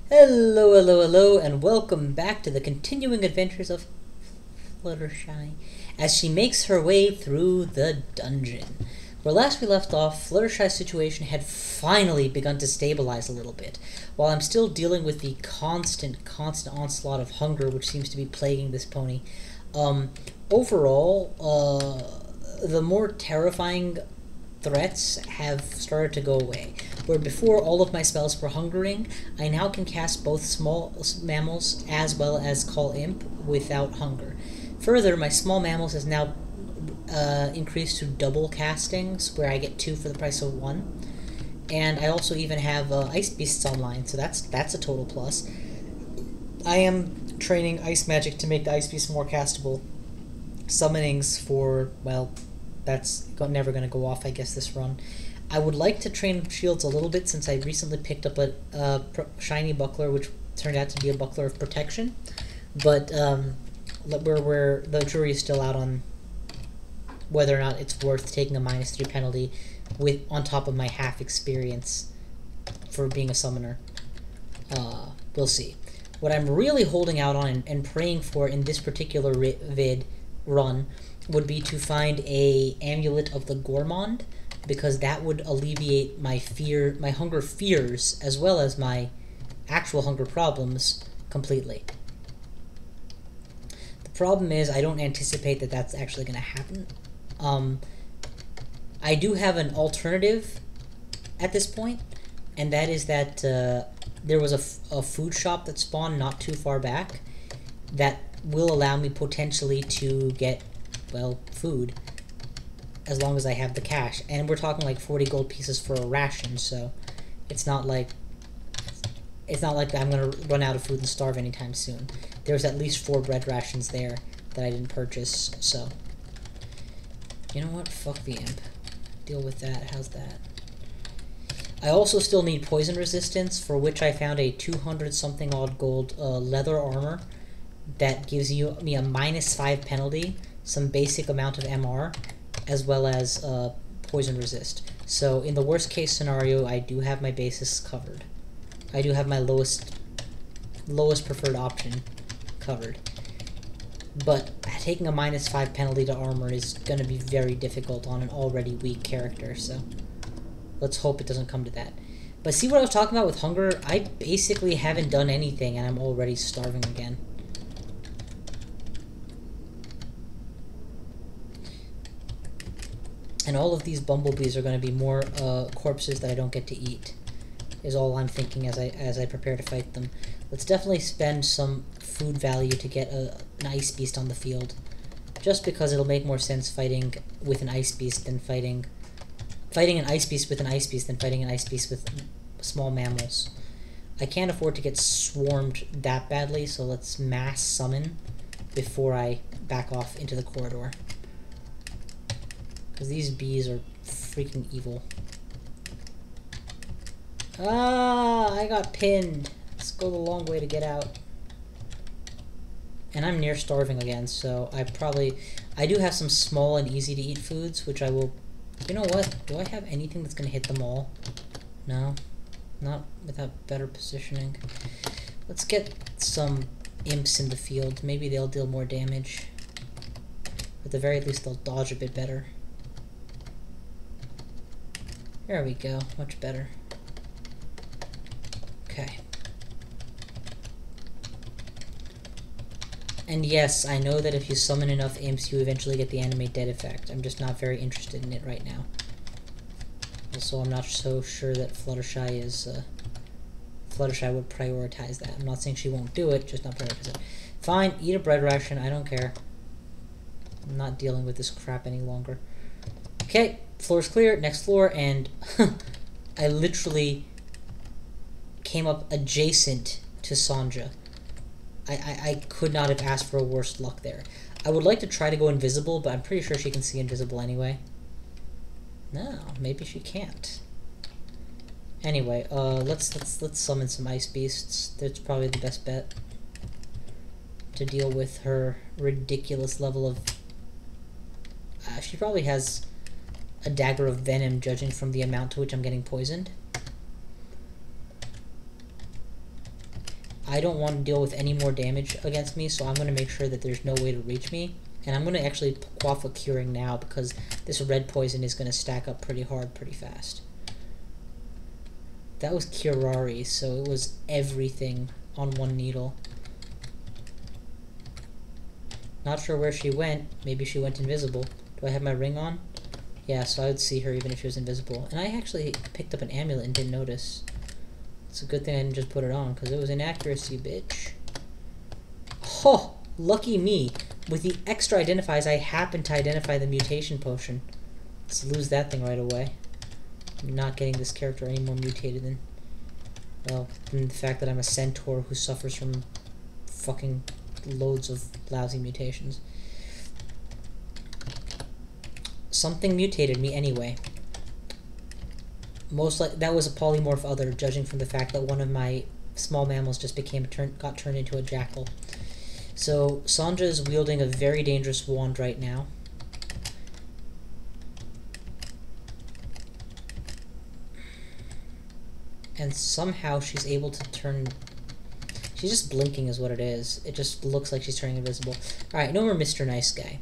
Hello, hello, hello, and welcome back to the continuing adventures of Fluttershy as she makes her way through the dungeon. Where last we left off, Fluttershy's situation had finally begun to stabilize a little bit, while I'm still dealing with the constant onslaught of hunger which seems to be plaguing this pony. Overall, the more terrifying threats have started to go away. Where before all of my spells were hungering, I now can cast both small mammals as well as call imp without hunger. Further, my small mammals has now increased to double castings, where I get 2 for the price of 1. And I also even have ice beasts online, so that's a total plus. I am training ice magic to make the ice beasts more castable. Summonings for, well, that's never going to go off, I guess, this run. I would like to train shields a little bit since I recently picked up a shiny buckler, which turned out to be a buckler of protection. But where the jury is still out on whether or not it's worth taking a -3 penalty with on top of my half experience for being a summoner. We'll see. What I'm really holding out on and praying for in this particular run would be to find a amulet of the gourmand, because that would alleviate my hunger fears, as well as my actual hunger problems completely. The problem is I don't anticipate that that's actually going to happen. I do have an alternative at this point, and that is that there was a food shop that spawned not too far back that will allow me potentially to get, well, food, as long as I have the cash. And we're talking like 40 gold pieces for a ration, so it's not like I'm gonna run out of food and starve anytime soon. There's at least 4 bread rations there that I didn't purchase, so you know what? Fuck the imp. Deal with that. How's that? I also still need poison resistance, for which I found a 200 something odd gold leather armor that gives me a -5 penalty, some basic amount of MR, as well as poison resist. So in the worst case scenario, I do have my bases covered. I do have my lowest preferred option covered. But taking a -5 penalty to armor is going to be very difficult on an already weak character, so let's hope it doesn't come to that. But see what I was talking about with hunger? I basically haven't done anything and I'm already starving again. And all of these bumblebees are going to be more corpses that I don't get to eat, is all I'm thinking as I prepare to fight them. Let's definitely spend some food value to get an ice beast on the field, just because it'll make more sense fighting with an ice beast than fighting an ice beast with an ice beast than fighting an ice beast with small mammals. I can't afford to get swarmed that badly, so let's mass summon before I back off into the corridor, because these bees are freaking evil. Ah, I got pinned. Let's go the long way to get out. And I'm near starving again, so I do have some small and easy to eat foods, which I will, you know what? Do I have anything that's going to hit them all? No, not without better positioning. Let's get some imps in the field. Maybe they'll deal more damage. At the very least, they'll dodge a bit better. There we go, much better. Okay. And yes, I know that if you summon enough imps, you eventually get the animate dead effect. I'm just not very interested in it right now. Also, I'm not so sure that Fluttershy is, Fluttershy would prioritize that. I'm not saying she won't do it, just not prioritize it. Fine, eat a bread ration, I don't care. I'm not dealing with this crap any longer. Okay, floor's clear, next floor, and I literally came up adjacent to Sanja. I could not have asked for a worse luck there. I would like to try to go invisible, but I'm pretty sure she can see invisible anyway. No, maybe she can't. Anyway, let's summon some ice beasts. That's probably the best bet to deal with her ridiculous level of. She probably has a dagger of venom, judging from the amount to which I'm getting poisoned. I don't want to deal with any more damage against me, so I'm going to make sure that there's no way to reach me. And I'm going to actually quaff a curing now because this red poison is going to stack up pretty hard pretty fast. That was Curari, so it was everything on one needle. Not sure where she went. Maybe she went invisible. Do I have my ring on? Yeah, so I would see her even if she was invisible. And I actually picked up an amulet and didn't notice. It's a good thing I didn't just put it on, because it was inaccuracy, bitch. Oh, lucky me. With the extra identifies, I happened to identify the mutation potion. Let's lose that thing right away. I'm not getting this character any more mutated than... well, than the fact that I'm a centaur who suffers from fucking loads of lousy mutations. Something mutated me anyway. Most like that was a polymorph other, judging from the fact that one of my small mammals just got turned into a jackal. So Sandra is wielding a very dangerous wand right now. And somehow she's able to turn... she's just blinking is what it is. It just looks like she's turning invisible. Alright, no more Mr. Nice Guy.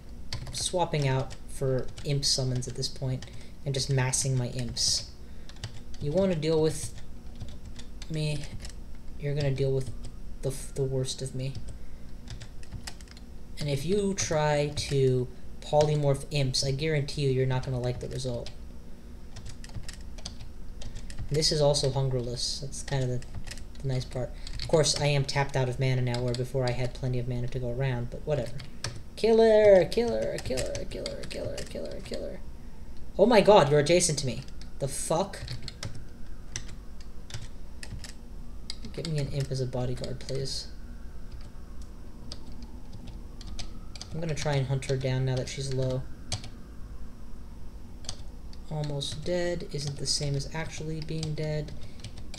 Swapping out for imp summons at this point and just massing my imps. You want to deal with me, you're going to deal with the worst of me. And if you try to polymorph imps, I guarantee you're not going to like the result. This is also hungerless. That's kind of the nice part. Of course, I am tapped out of mana now, where before I had plenty of mana to go around, but whatever. Killer! Killer! Killer! Killer! Killer! Killer! Killer! Oh my god, you're adjacent to me. The fuck? Get me an imp as a bodyguard, please. I'm gonna try and hunt her down now that she's low. Almost dead isn't the same as actually being dead.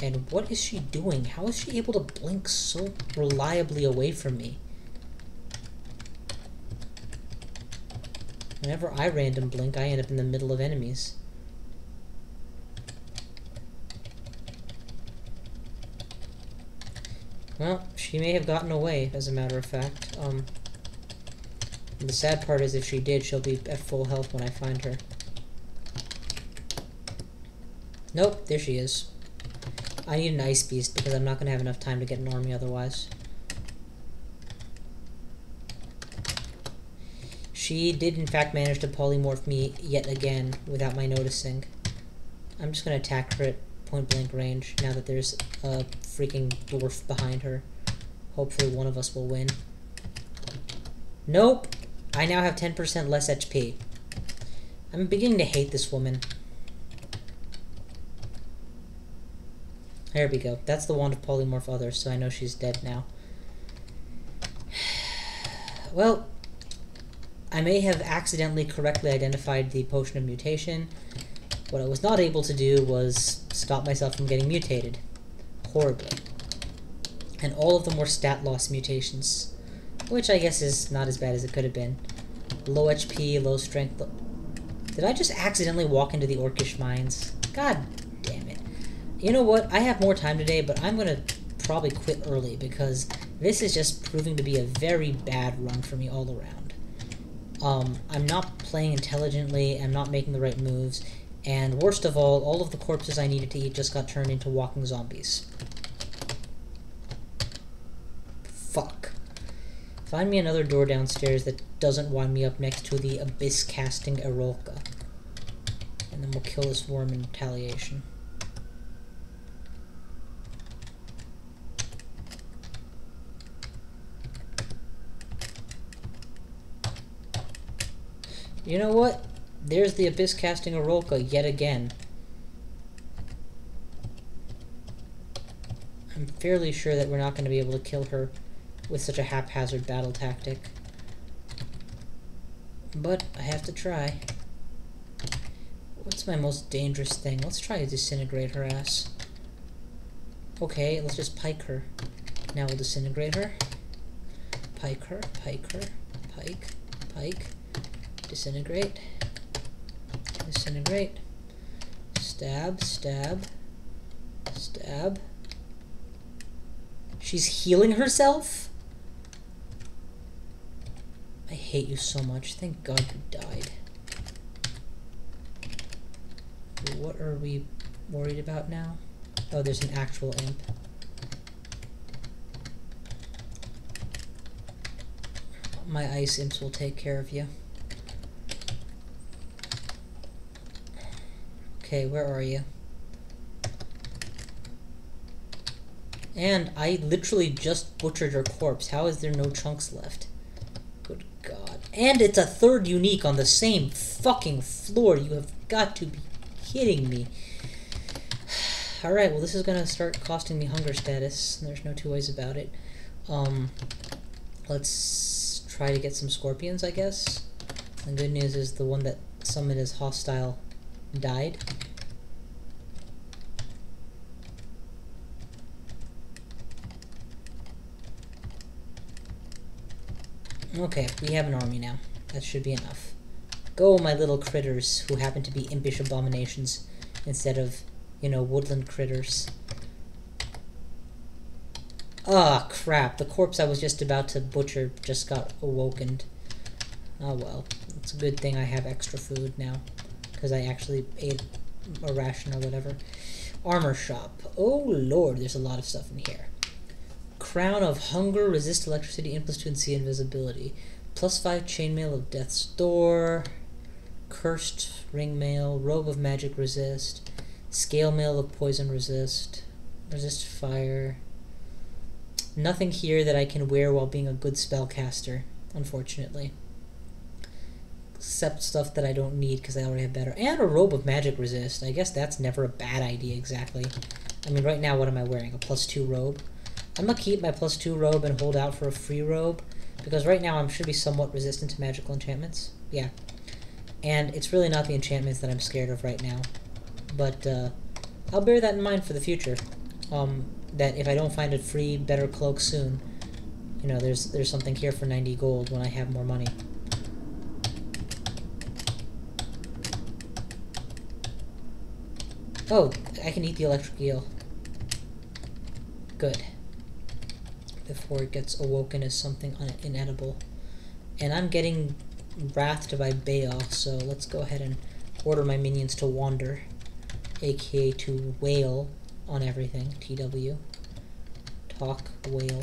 And what is she doing? How is she able to blink so reliably away from me? Whenever I random blink, I end up in the middle of enemies. Well, she may have gotten away, as a matter of fact. The sad part is if she did, she'll be at full health when I find her. Nope, there she is. I need an ice beast because I'm not going to have enough time to get an army otherwise. She did in fact manage to polymorph me yet again without my noticing. I'm just going to attack her at point blank range now that there's a freaking dwarf behind her. Hopefully one of us will win. Nope! I now have 10% less HP. I'm beginning to hate this woman. There we go. That's the wand of polymorph others, so I know she's dead now. Well, I may have accidentally correctly identified the potion of mutation. What I was not able to do was stop myself from getting mutated. Horribly. And all of them were stat loss mutations, which I guess is not as bad as it could have been. Low HP, low strength. Did I just accidentally walk into the Orcish mines? God damn it. You know what? I have more time today, but I'm going to probably quit early because this is just proving to be a very bad run for me all around. I'm not playing intelligently, I'm not making the right moves, and worst of all of the corpses I needed to eat just got turned into walking zombies. Fuck. Find me another door downstairs that doesn't wind me up next to the abyss-casting Erolka. And then we'll kill this worm in retaliation. You know what? There's the abyss-casting Erolka yet again. I'm fairly sure that we're not going to be able to kill her with such a haphazard battle tactic. But I have to try. What's my most dangerous thing? Let's try to disintegrate her ass. Okay, let's just pike her. Now we'll disintegrate her. Pike her, pike her, pike, pike. Disintegrate. Disintegrate. Stab, stab, stab. She's healing herself? I hate you so much. Thank God you died. What are we worried about now? Oh, there's an actual imp. My ice imps will take care of you. Okay, where are you? And I literally just butchered your corpse. How is there no chunks left? Good God. And it's a third unique on the same fucking floor. You have got to be kidding me. Alright, well this is gonna start costing me hunger status. There's no two ways about it. Let's try to get some scorpions, I guess. The good news is the one that summoned as hostile died. Okay, we have an army now. That should be enough. Go, my little critters, who happen to be impish abominations instead of, you know, woodland critters. Ah, crap. The corpse I was just about to butcher just got awokened. Oh well. It's a good thing I have extra food now, because I actually ate a ration or whatever. Armor shop. Oh lord, there's a lot of stuff in here. Crown of Hunger, resist electricity, +2 and C invisibility. +5 chainmail of Death's Door. Cursed ring mail, robe of magic resist. Scale mail of poison resist. Resist fire. Nothing here that I can wear while being a good spellcaster, unfortunately. Except stuff that I don't need because I already have better. And a robe of magic resist. I guess that's never a bad idea exactly. I mean, right now what am I wearing? A +2 robe? I'm gonna keep my +2 robe and hold out for a free robe, because right now I should be somewhat resistant to magical enchantments. Yeah. And it's really not the enchantments that I'm scared of right now. But I'll bear that in mind for the future. That if I don't find a free, better cloak soon, you know, there's something here for 90 gold when I have more money. Oh, I can eat the electric eel. Good. Before it gets awoken as something inedible. And I'm getting wrathed by Baal, so let's go ahead and order my minions to wander, aka to wail on everything. TW. Talk, wail.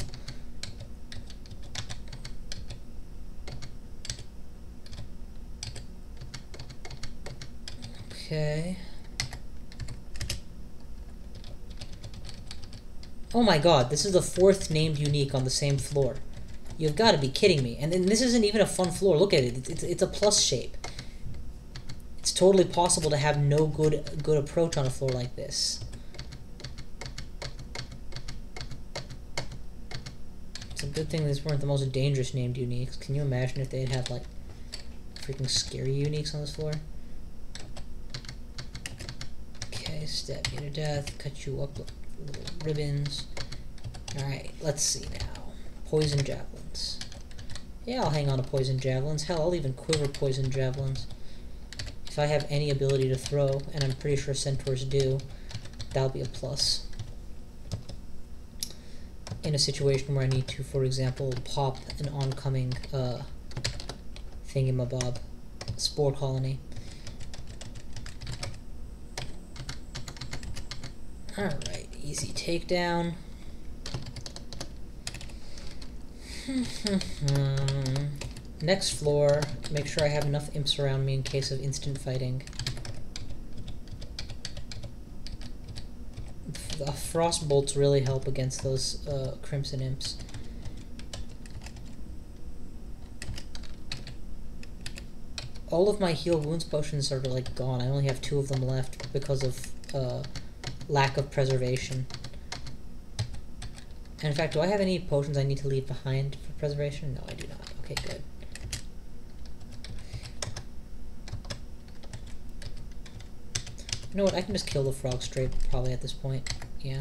Okay. Oh my god, this is the 4th named unique on the same floor. You've got to be kidding me. And then this isn't even a fun floor. Look at it. It's a plus shape. It's totally possible to have no good approach on a floor like this. It's a good thing these weren't the most dangerous named uniques. Can you imagine if they'd have, like, freaking scary uniques on this floor? Okay, stab you to death. Cut you up with little ribbons. Alright, let's see now. Poison javelins. Yeah, I'll hang on to poison javelins. Hell, I'll even quiver poison javelins. If I have any ability to throw, and I'm pretty sure centaurs do, that'll be a plus. In a situation where I need to, for example, pop an oncoming thingamabob spore colony. Alright, easy takedown. Next floor, to make sure I have enough imps around me in case of instant fighting. The frost bolts really help against those crimson imps. All of my heal wounds potions are like gone. I only have 2 of them left because of lack of preservation. And in fact, do I have any potions I need to leave behind for preservation? No, I do not. Okay, good. You know what? I can just kill the frog straight probably at this point. Yeah.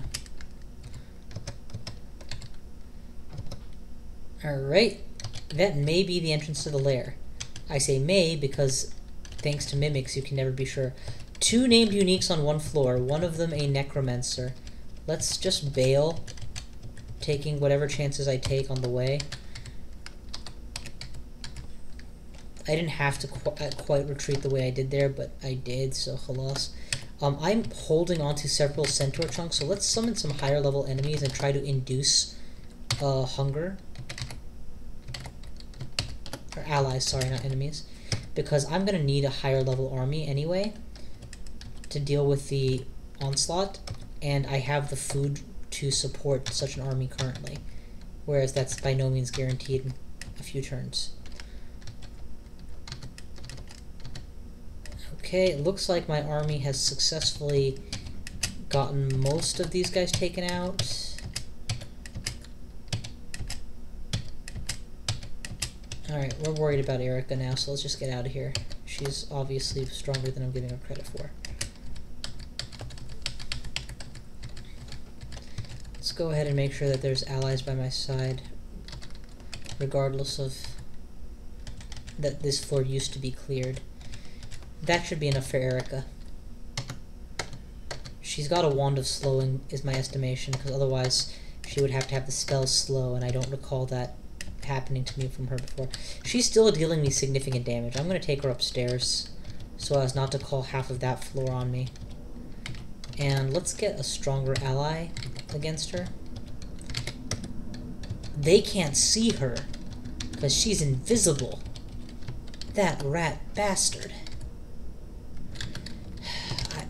Alright. That may be the entrance to the lair. I say may because thanks to mimics you can never be sure. 2 named uniques on one floor, one of them a necromancer. Let's just bail taking whatever chances I take on the way. I didn't have to quite retreat the way I did there, but I did, so halas. I'm holding on to several centaur chunks, so let's summon some higher level enemies and try to induce hunger. Or allies, sorry, not enemies. Because I'm going to need a higher level army anyway to deal with the onslaught, and I have the food to support such an army currently. Whereas that's by no means guaranteed in a few turns. Okay, it looks like my army has successfully gotten most of these guys taken out. Alright, we're worried about Erica now, so let's just get out of here. She's obviously stronger than I'm giving her credit for. Let's go ahead and make sure that there's allies by my side, regardless of that this floor used to be cleared. That should be enough for Erica. She's got a wand of slowing, is my estimation, because otherwise she would have to have the spell slow, and I don't recall that happening to me from her before. She's still dealing me significant damage. I'm going to take her upstairs so as not to call half of that floor on me. And let's get a stronger ally against her. They can't see her because she's invisible. That rat bastard.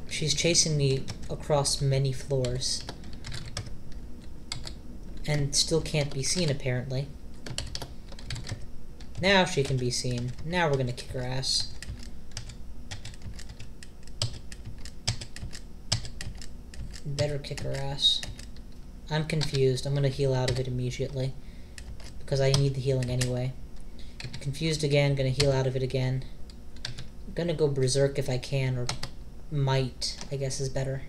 She's chasing me across many floors and still can't be seen, apparently. Now she can be seen. Now we're gonna kick her ass. Better kick her ass. I'm confused. I'm gonna heal out of it immediately because I need the healing anyway. Confused again, gonna heal out of it again. I'm gonna go berserk if I can, or might, I guess is better.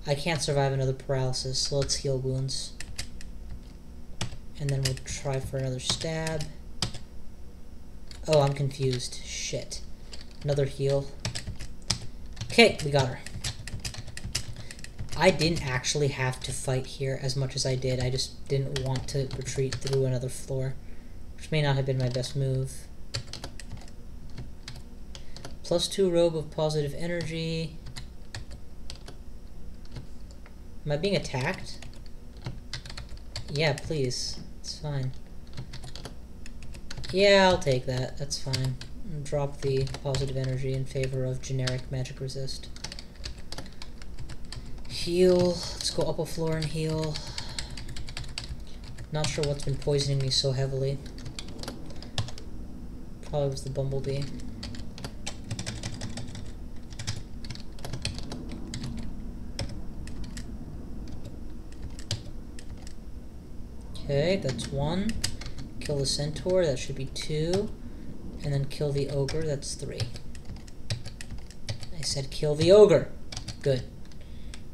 I can't survive another paralysis, so let's heal wounds. And then we'll try for another stab. Oh, I'm confused. Shit. Another heal. Okay, we got her. I didn't actually have to fight here as much as I did. I just didn't want to retreat through another floor, which may not have been my best move. +2 robe of positive energy. Am I being attacked? Yeah, please. It's fine. Yeah, I'll take that. That's fine. Drop the positive energy in favor of generic magic resist. Heal. Let's go up a floor and heal. Not sure what's been poisoning me so heavily. Probably was the bumblebee. Okay, that's 1. Kill the centaur, that should be 2. And then kill the ogre, that's 3. I said kill the ogre. Good.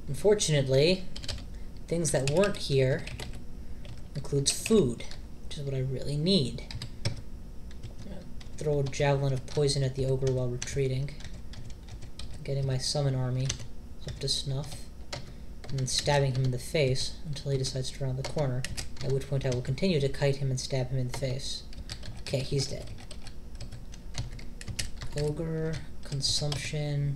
Unfortunately, things that weren't here includes food, which is what I really need. Throw a javelin of poison at the ogre while retreating. Getting my summon army up to snuff. And then stabbing him in the face until he decides to round the corner, at which point I will continue to kite him and stab him in the face. Okay, he's dead. Ogre, consumption.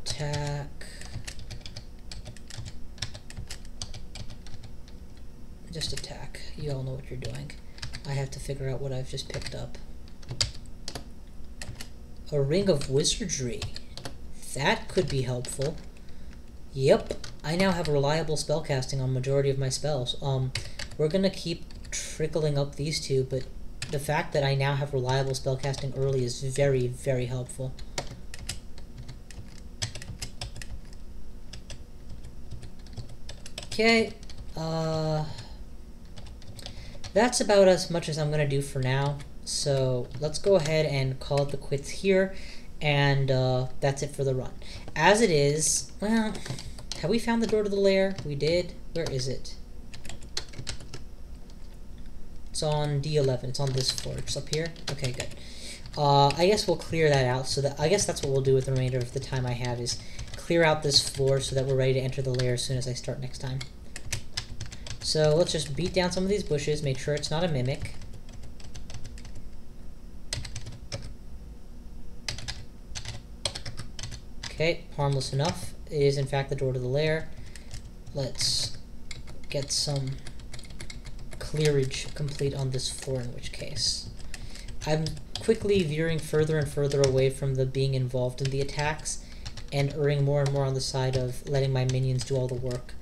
Attack. Just attack. You all know what you're doing. I have to figure out what I've just picked up. A ring of wizardry. That could be helpful. Yep, I now have reliable spellcasting on majority of my spells. We're gonna keep trickling up these two, but the fact that I now have reliable spellcasting early is very, very helpful. Okay, that's about as much as I'm gonna do for now. So let's go ahead and call it the quits here, and that's it for the run. As it is, well, have we found the door to the lair? We did. Where is it? It's on D11. It's on this floor. It's up here. Okay, good. I guess we'll clear that out, so that I guess that's what we'll do with the remainder of the time I have, is clear out this floor so that we're ready to enter the lair as soon as I start next time. So let's just beat down some of these bushes, make sure it's not a mimic. Okay, harmless enough. It is in fact the door to the lair. Let's get some clearage complete on this floor, in which case I'm quickly veering further and further away from the being involved in the attacks and erring more and more on the side of letting my minions do all the work.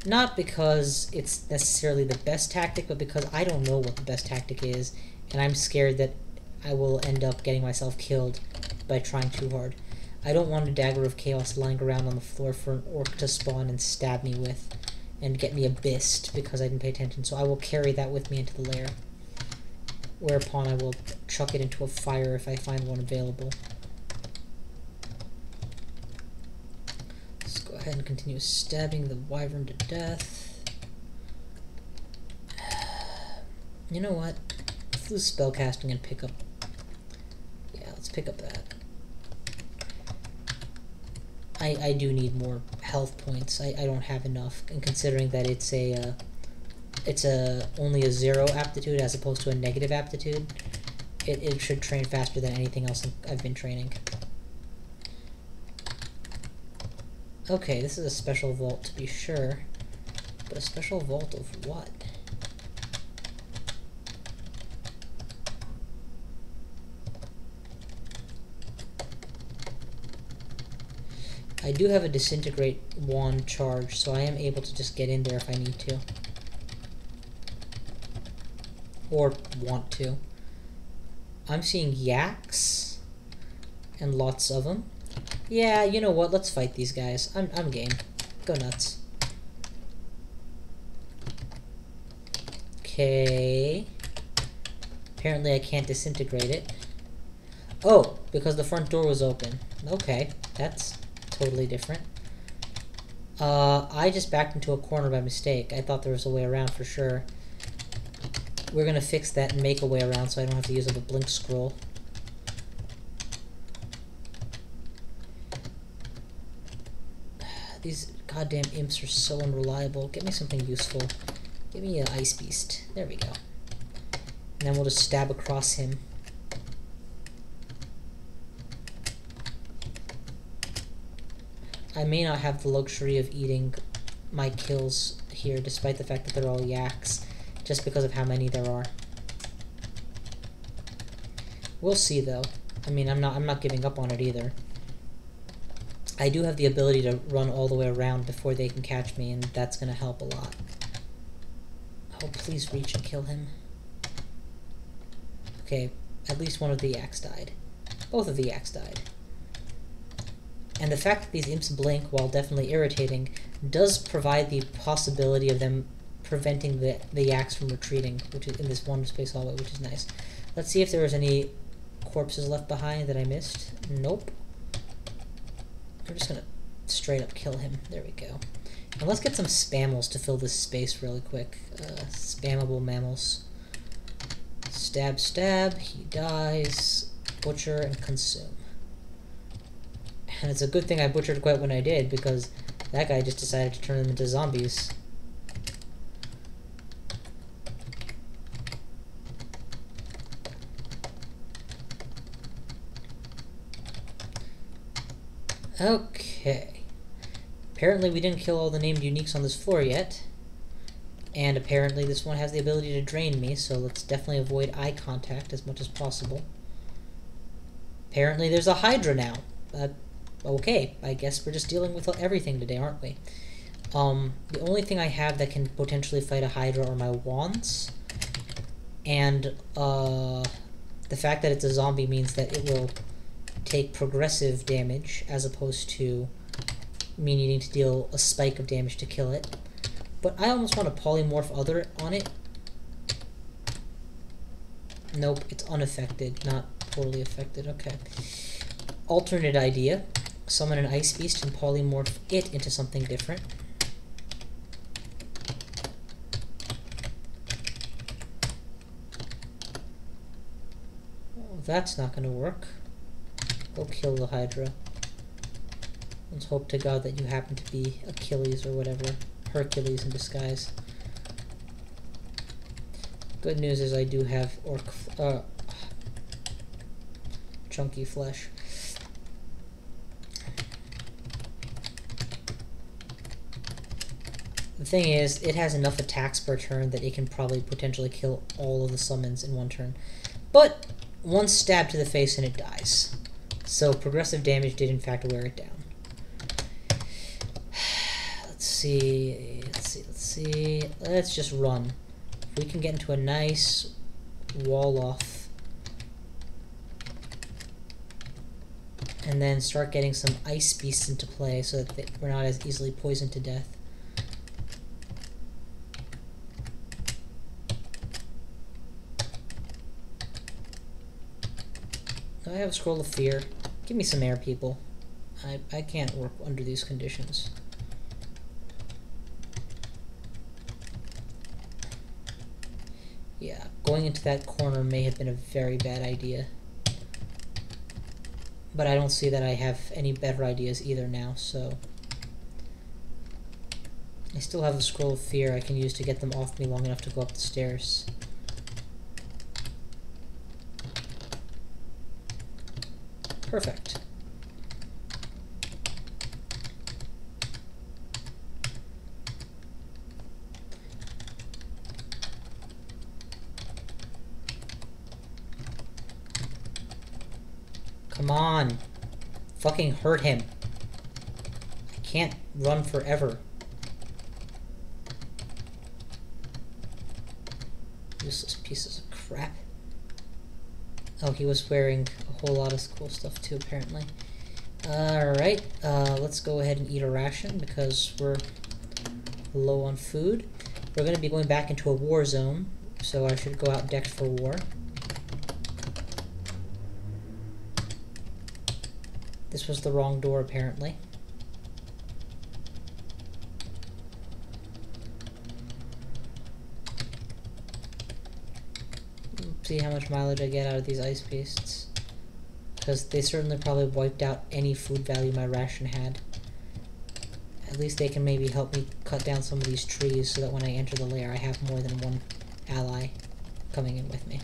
Not because it's necessarily the best tactic, but because I don't know what the best tactic is, and I'm scared that I will end up getting myself killed by trying too hard. I don't want a dagger of chaos lying around on the floor for an orc to spawn and stab me with and get me abyssed because I didn't pay attention, so I will carry that with me into the lair. Whereupon I will chuck it into a fire if I find one available. Let's go ahead and continue stabbing the wyvern to death. You know what? Let's do spellcasting and pick up. Yeah, let's pick up that. I do need more health points. I don't have enough, and considering that it's only a 0 aptitude as opposed to a negative aptitude, it should train faster than anything else I've been training. Okay, this is a special vault to be sure, but a special vault of what? I do have a disintegrate wand charge, so I am able to just get in there if I need to. Or want to. I'm seeing yaks. And lots of them. Yeah, you know what? Let's fight these guys. I'm game. Go nuts. Okay. Apparently I can't disintegrate it. Oh, because the front door was open. Okay, that's totally different. I just backed into a corner by mistake. I thought there was a way around for sure. We're gonna fix that and make a way around so I don't have to use up a blink scroll. These goddamn imps are so unreliable. Get me something useful. Give me an ice beast. There we go. And then we'll just stab across him. I may not have the luxury of eating my kills here, despite the fact that they're all yaks, just because of how many there are. We'll see, though. I mean, I'm not giving up on it either. I do have the ability to run all the way around before they can catch me, and that's going to help a lot. Oh, please reach and kill him. Okay, at least one of the yaks died. Both of the yaks died. And the fact that these imps blink, while definitely irritating, does provide the possibility of them preventing the yaks from retreating, which is in this one space hallway, which is nice. Let's see if there was any corpses left behind that I missed. Nope. I'm just gonna straight up kill him. There we go. And let's get some spammels to fill this space really quick. Spammable mammals. Stab, stab. He dies. Butcher and consume. And it's a good thing I butchered quite when I did, because that guy just decided to turn them into zombies. Okay. Apparently we didn't kill all the named uniques on this floor yet. And apparently this one has the ability to drain me, so let's definitely avoid eye contact as much as possible. Apparently there's a Hydra now. Okay, I guess we're just dealing with everything today, aren't we? The only thing I have that can potentially fight a Hydra are my wands. And the fact that it's a zombie means that it will take progressive damage as opposed to me needing to deal a spike of damage to kill it. But I almost want to polymorph other on it. Nope, it's unaffected, not totally affected. Okay. Alternate idea. Summon an ice beast and polymorph it into something different. that's not gonna work. Go kill the Hydra. Let's hope to God that you happen to be Achilles or whatever. Hercules in disguise. Good news is I do have chunky flesh. The thing is, it has enough attacks per turn that it can probably potentially kill all of the summons in one turn. But one stab to the face and it dies. So progressive damage did in fact wear it down. Let's see. Let's just run. If we can get into a nice wall off and then start getting some ice beasts into play so that we're not as easily poisoned to death. I have a scroll of fear. Give me some air, people. I can't work under these conditions. Yeah, going into that corner may have been a very bad idea. But I don't see that I have any better ideas either now, so... I still have a scroll of fear I can use to get them off me long enough to go up the stairs. Perfect. Come on. Fucking hurt him. I can't run forever. Useless pieces of crap. Oh, he was wearing a whole lot of cool stuff too, apparently. Alright, let's go ahead and eat a ration because we're low on food. We're going to be going back into a war zone, so I should go out decked for war. This was the wrong door, apparently. See how much mileage I get out of these ice beasts. Because they certainly probably wiped out any food value my ration had. At least they can maybe help me cut down some of these trees so that when I enter the lair I have more than one ally coming in with me.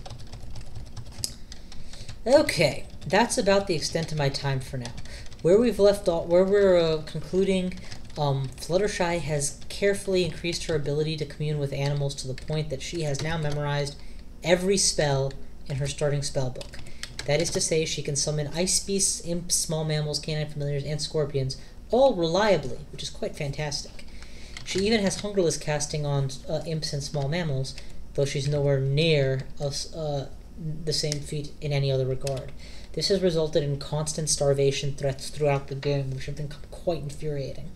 Okay, that's about the extent of my time for now. Where we've left off, where we're concluding, Fluttershy has carefully increased her ability to commune with animals to the point that she has now memorized every spell in her starting spell book. That is to say, she can summon ice beasts, imps, small mammals, canine familiars, and scorpions, all reliably, which is quite fantastic. She even has Hungerless casting on imps and small mammals, though she's nowhere near the same feat in any other regard. This has resulted in constant starvation threats throughout the game, which have been quite infuriating.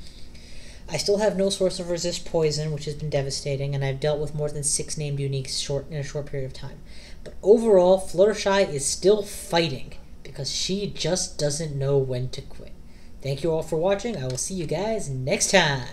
I still have no source of resist poison, which has been devastating, and I've dealt with more than 6 named uniques in a short period of time. But overall, Fluttershy is still fighting, because she just doesn't know when to quit. Thank you all for watching. I will see you guys next time.